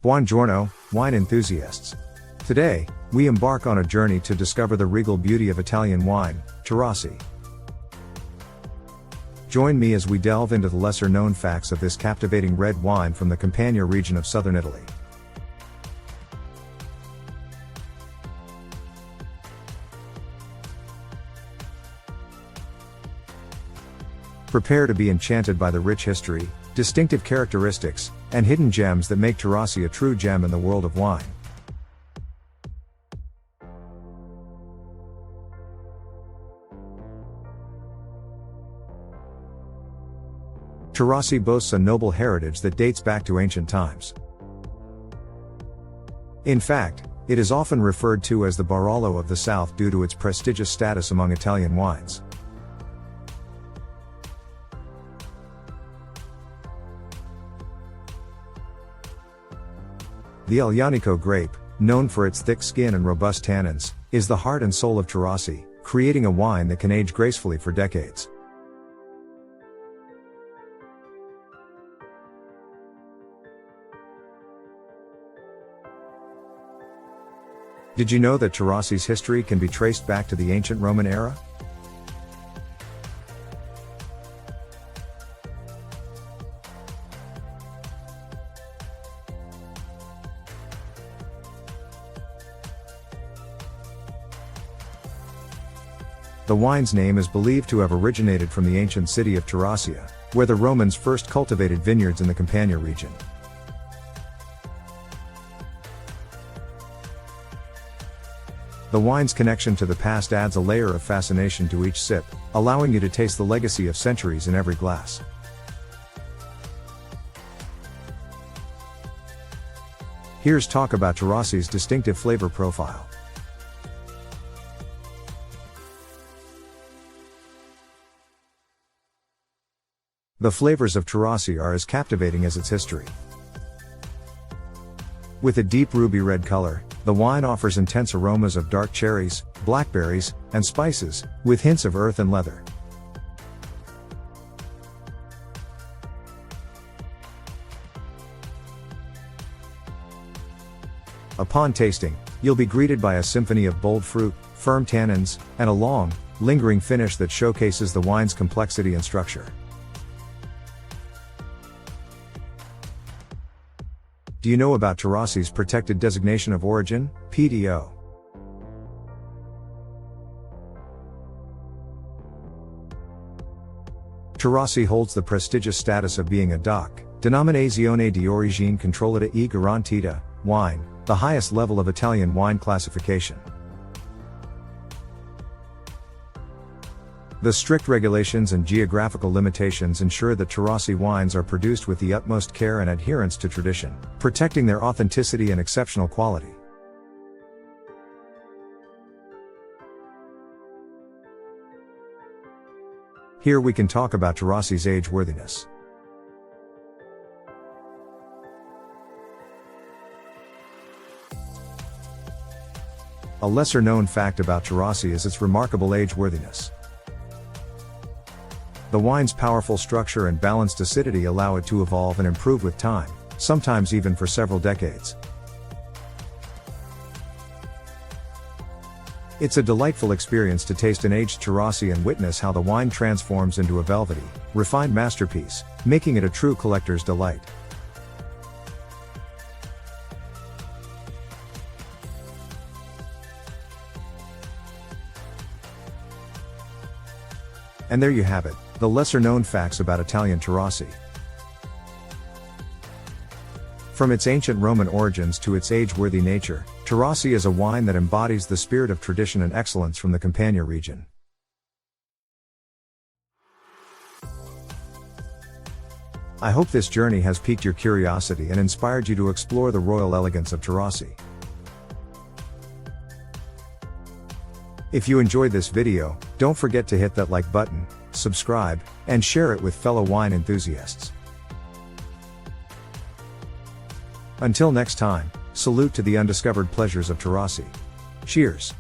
Buongiorno, wine enthusiasts. Today, we embark on a journey to discover the regal beauty of Italian wine, Taurasi. Join me as we delve into the lesser-known facts of this captivating red wine from the Campania region of southern Italy. Prepare to be enchanted by the rich history, distinctive characteristics, and hidden gems that make Taurasi a true gem in the world of wine. Taurasi boasts a noble heritage that dates back to ancient times. In fact, it is often referred to as the Barolo of the South due to its prestigious status among Italian wines. The Aglianico grape, known for its thick skin and robust tannins, is the heart and soul of Taurasi, creating a wine that can age gracefully for decades. Did you know that Taurasi's history can be traced back to the ancient Roman era? The wine's name is believed to have originated from the ancient city of Taurasia, where the Romans first cultivated vineyards in the Campania region. The wine's connection to the past adds a layer of fascination to each sip, allowing you to taste the legacy of centuries in every glass. Here's talk about Taurasi's distinctive flavor profile. The flavors of Taurasi are as captivating as its history. With a deep ruby red color, the wine offers intense aromas of dark cherries, blackberries, and spices, with hints of earth and leather. Upon tasting, you'll be greeted by a symphony of bold fruit, firm tannins, and a long, lingering finish that showcases the wine's complexity and structure. Do you know about Taurasi's protected designation of origin, PDO? Taurasi holds the prestigious status of being a DOCG, Denominazione di Origine Controllata e Garantita, wine, the highest level of Italian wine classification. The strict regulations and geographical limitations ensure that Taurasi wines are produced with the utmost care and adherence to tradition, protecting their authenticity and exceptional quality. Here we can talk about Taurasi's age-worthiness. A lesser-known fact about Taurasi is its remarkable age-worthiness. The wine's powerful structure and balanced acidity allow it to evolve and improve with time, sometimes even for several decades. It's a delightful experience to taste an aged Taurasi and witness how the wine transforms into a velvety, refined masterpiece, making it a true collector's delight. And there you have it, the lesser-known facts about Italian Taurasi. From its ancient Roman origins to its age-worthy nature, Taurasi is a wine that embodies the spirit of tradition and excellence from the Campania region. I hope this journey has piqued your curiosity and inspired you to explore the royal elegance of Taurasi. If you enjoyed this video, don't forget to hit that like button, subscribe, and share it with fellow wine enthusiasts. Until next time, salute to the undiscovered pleasures of Taurasi. Cheers!